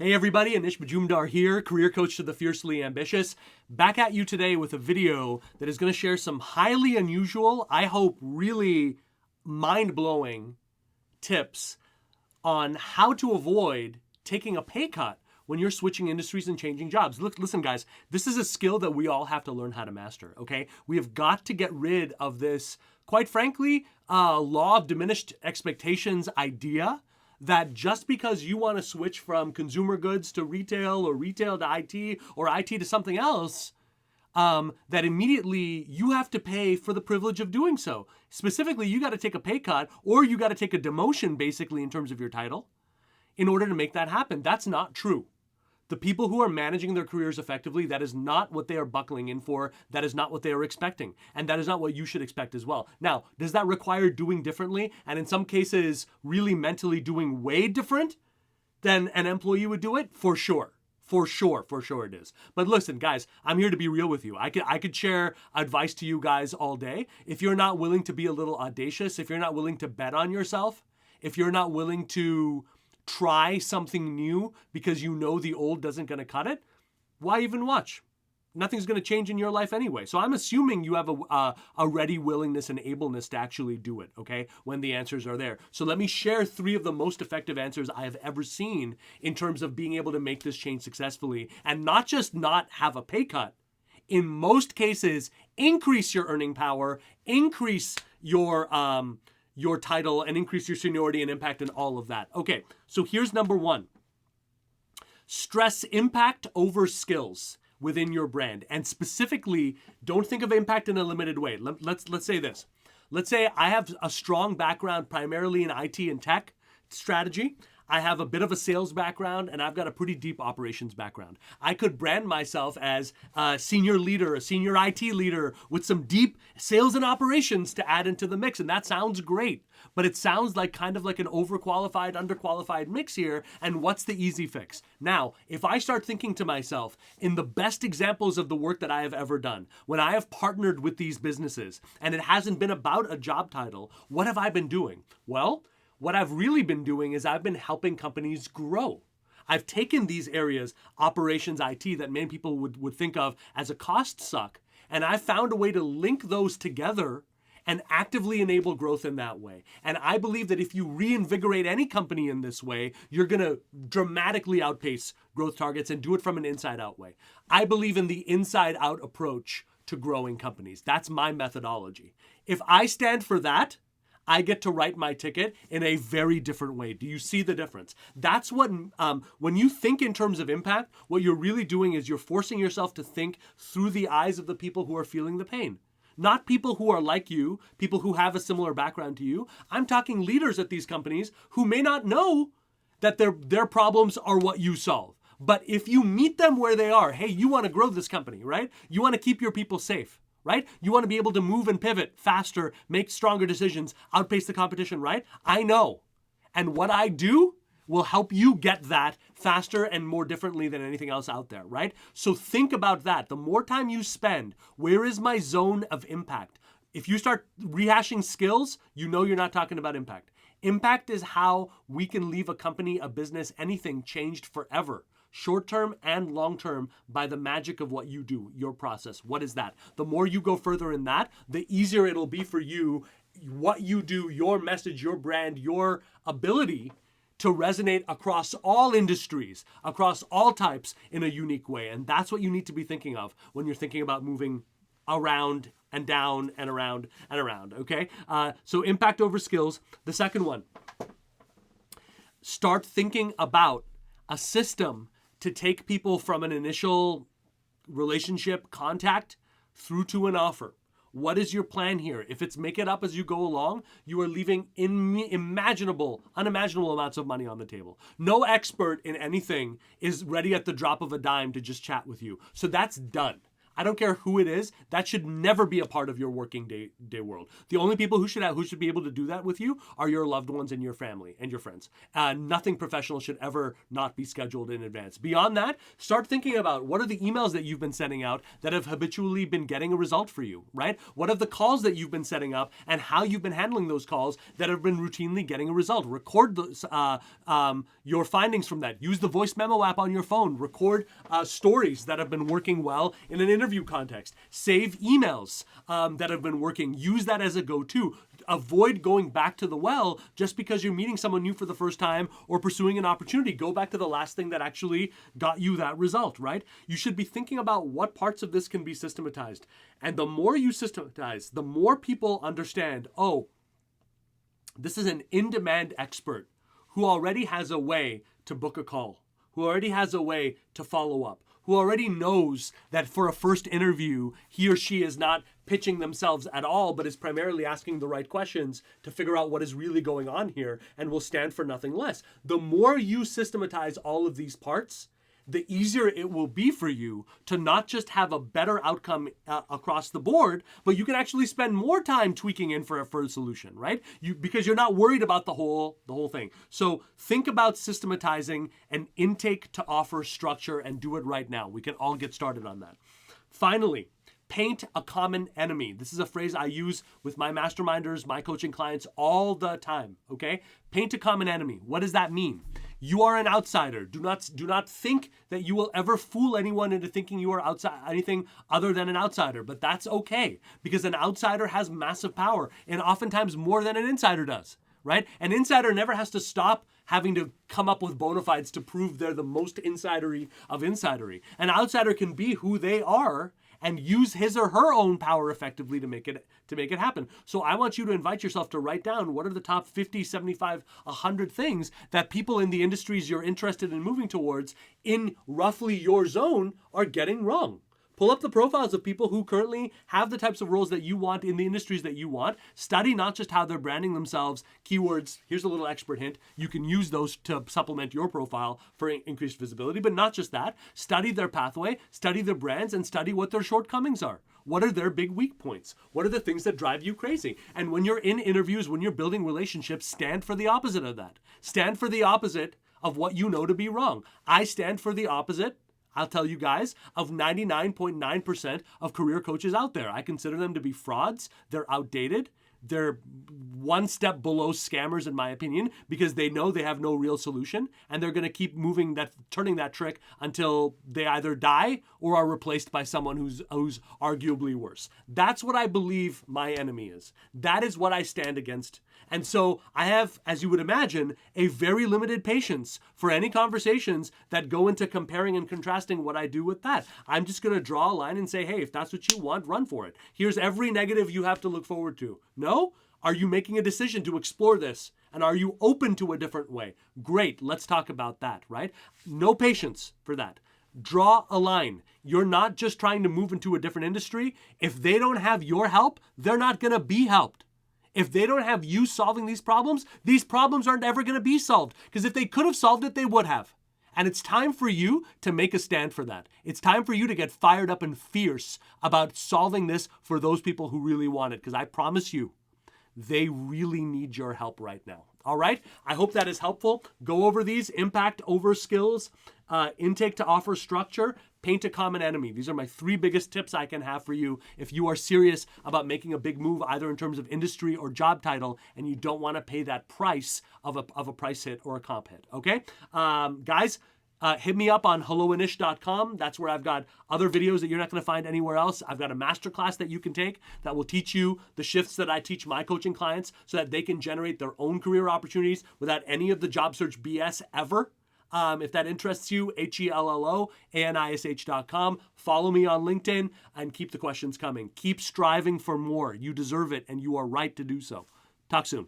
Hey everybody, Anish Majumdar here, career coach to the fiercely ambitious. Back at you today with a video that is going to share some highly unusual, I hope really mind-blowing tips on how to avoid taking a pay cut when you're switching industries and changing jobs. Look, listen guys, this is a skill that we all have to learn how to master, okay? We have got to get rid of this, quite frankly, law of diminished expectations idea that just because you want to switch from consumer goods to retail or retail to IT or IT to something else, that immediately you have to pay for the privilege of doing so. Specifically, you got to take a pay cut or you got to take a demotion basically in terms of your title in order to make that happen. That's not true. The people who are managing their careers effectively, that is not what they are buckling in for. That is not what they are expecting. And that is not what you should expect as well. Now, does that require doing differently? And in some cases, really mentally doing way different than an employee would do it? For sure. For sure it is. But listen, guys, I'm here to be real with you. I could share advice to you guys all day. If you're not willing to be a little audacious, if you're not willing to bet on yourself, if you're not willing to try something new because you know the old doesn't going to cut it, why even watch? Nothing's going to change in your life anyway. So I'm assuming you have a ready willingness and ableness to actually do it, okay, when the answers are there. So let me share 3 of the most effective answers I have ever seen in terms of being able to make this change successfully and not just not have a pay cut. In most cases, increase your earning power, increase your title, and increase your seniority and impact and all of that. Okay, so here's number 1. Stress impact over skills within your brand. And specifically, don't think of impact in a limited way. Let's say this. Let's say I have a strong background primarily in IT and tech strategy. I have a bit of a sales background and I've got a pretty deep operations background. I could brand myself as a senior leader, a senior IT leader with some deep sales and operations to add into the mix. And that sounds great, but it sounds like kind of like an overqualified, underqualified mix here. And what's the easy fix? Now, if I start thinking to myself in the best examples of the work that I have ever done, when I have partnered with these businesses and it hasn't been about a job title, what have I been doing? Well, what I've really been doing is I've been helping companies grow. I've taken these areas, operations, IT, that many people would think of as a cost suck, and I've found a way to link those together and actively enable growth in that way. And I believe that if you reinvigorate any company in this way, you're going to dramatically outpace growth targets and do it from an inside-out way. I believe in the inside-out approach to growing companies. That's my methodology. If I stand for that, I get to write my ticket in a very different way. Do you see the difference? That's what, when you think in terms of impact, what you're really doing is you're forcing yourself to think through the eyes of the people who are feeling the pain. Not people who are like you, people who have a similar background to you. I'm talking leaders at these companies who may not know that their problems are what you solve. But if you meet them where they are, hey, you want to grow this company, right? You want to keep your people safe. Right? You want to be able to move and pivot faster, make stronger decisions, outpace the competition, right? I know. And what I do will help you get that faster and more differently than anything else out there, right? So think about that. The more time you spend, where is my zone of impact? If you start rehashing skills, you know you're not talking about impact. Impact is how we can leave a company, a business, anything changed forever. Short-term and long-term by the magic of what you do, your process. What is that? The more you go further in that, the easier it'll be for you, what you do, your message, your brand, your ability to resonate across all industries, across all types in a unique way. And that's what you need to be thinking of when you're thinking about moving around and down and around and around, okay? So impact over skills. The second one, start thinking about a system to take people from an initial relationship contact through to an offer. What is your plan here? If it's make it up as you go along, you are leaving unimaginable amounts of money on the table. No expert in anything is ready at the drop of a dime to just chat with you. So that's done. I don't care who it is. That should never be a part of your working day world. The only people who should be able to do that with you are your loved ones and your family and your friends. Nothing professional should ever not be scheduled in advance. Beyond that, start thinking about what are the emails that you've been sending out that have habitually been getting a result for you, right? What are the calls that you've been setting up and how you've been handling those calls that have been routinely getting a result. Record those, your findings from that. Use the voice memo app on your phone. Record stories that have been working well in an interview context. Save emails that have been working. Use that as a go-to. Avoid going back to the well just because you're meeting someone new for the first time or pursuing an opportunity. Go back to the last thing that actually got you that result, right? You should be thinking about what parts of this can be systematized. And the more you systematize, the more people understand, oh, this is an in-demand expert who already has a way to book a call, who already has a way to follow up, who already knows that for a first interview, he or she is not pitching themselves at all, but is primarily asking the right questions to figure out what is really going on here and will stand for nothing less. The more you systematize all of these parts, the easier it will be for you to not just have a better outcome across the board, but you can actually spend more time tweaking in for a solution, right? Because you're not worried about the whole thing. So think about systematizing an intake to offer structure and do it right now. We can all get started on that. Finally, paint a common enemy. This is a phrase I use with my masterminders, my coaching clients all the time, okay? Paint a common enemy. What does that mean? You are an outsider. Do not think that you will ever fool anyone into thinking you are anything other than an outsider. But that's okay, because an outsider has massive power, and oftentimes more than an insider does, right? An insider never has to stop having to come up with bona fides to prove they're the most insidery of insidery. An outsider can be who they are and use his or her own power effectively to make it happen. So I want you to invite yourself to write down what are the top 50, 75, 100 things that people in the industries you're interested in moving towards in roughly your zone are getting wrong. Pull up the profiles of people who currently have the types of roles that you want in the industries that you want. Study not just how they're branding themselves, keywords. Here's a little expert hint. You can use those to supplement your profile for increased visibility, but not just that. Study their pathway, study their brands, and study what their shortcomings are. What are their big weak points? What are the things that drive you crazy? And when you're in interviews, when you're building relationships, stand for the opposite of that. Stand for the opposite of what you know to be wrong. I stand for the opposite, I'll tell you guys, of 99.9% of career coaches out there. I consider them to be frauds. They're outdated. They're one step below scammers, in my opinion, because they know they have no real solution, and they're going to keep turning that trick until they either die or are replaced by someone who's arguably worse. That's what I believe my enemy is. That is what I stand against. And so I have, as you would imagine, a very limited patience for any conversations that go into comparing and contrasting what I do with that. I'm just going to draw a line and say, hey, if that's what you want, run for it. Here's every negative you have to look forward to. No? Are you making a decision to explore this? And are you open to a different way? Great, let's talk about that, right? No patience for that. Draw a line. You're not just trying to move into a different industry. If they don't have your help, they're not going to be helped. If they don't have you solving these problems aren't ever going to be solved. Because if they could have solved it, they would have. And it's time for you to make a stand for that. It's time for you to get fired up and fierce about solving this for those people who really want it. Because I promise you, they really need your help right now. All right? I hope that is helpful. Go over these: impact over skills, intake to offer structure, paint a common enemy. These are my 3 biggest tips I can have for you if you are serious about making a big move, either in terms of industry or job title, and you don't want to pay that price of a price hit or a comp hit. Okay? Guys, hit me up on helloanish.com. That's where I've got other videos that you're not going to find anywhere else. I've got a masterclass that you can take that will teach you the shifts that I teach my coaching clients so that they can generate their own career opportunities without any of the job search BS ever. If that interests you, HELLOANISH.com. Follow me on LinkedIn and keep the questions coming. Keep striving for more. You deserve it, and you are right to do so. Talk soon.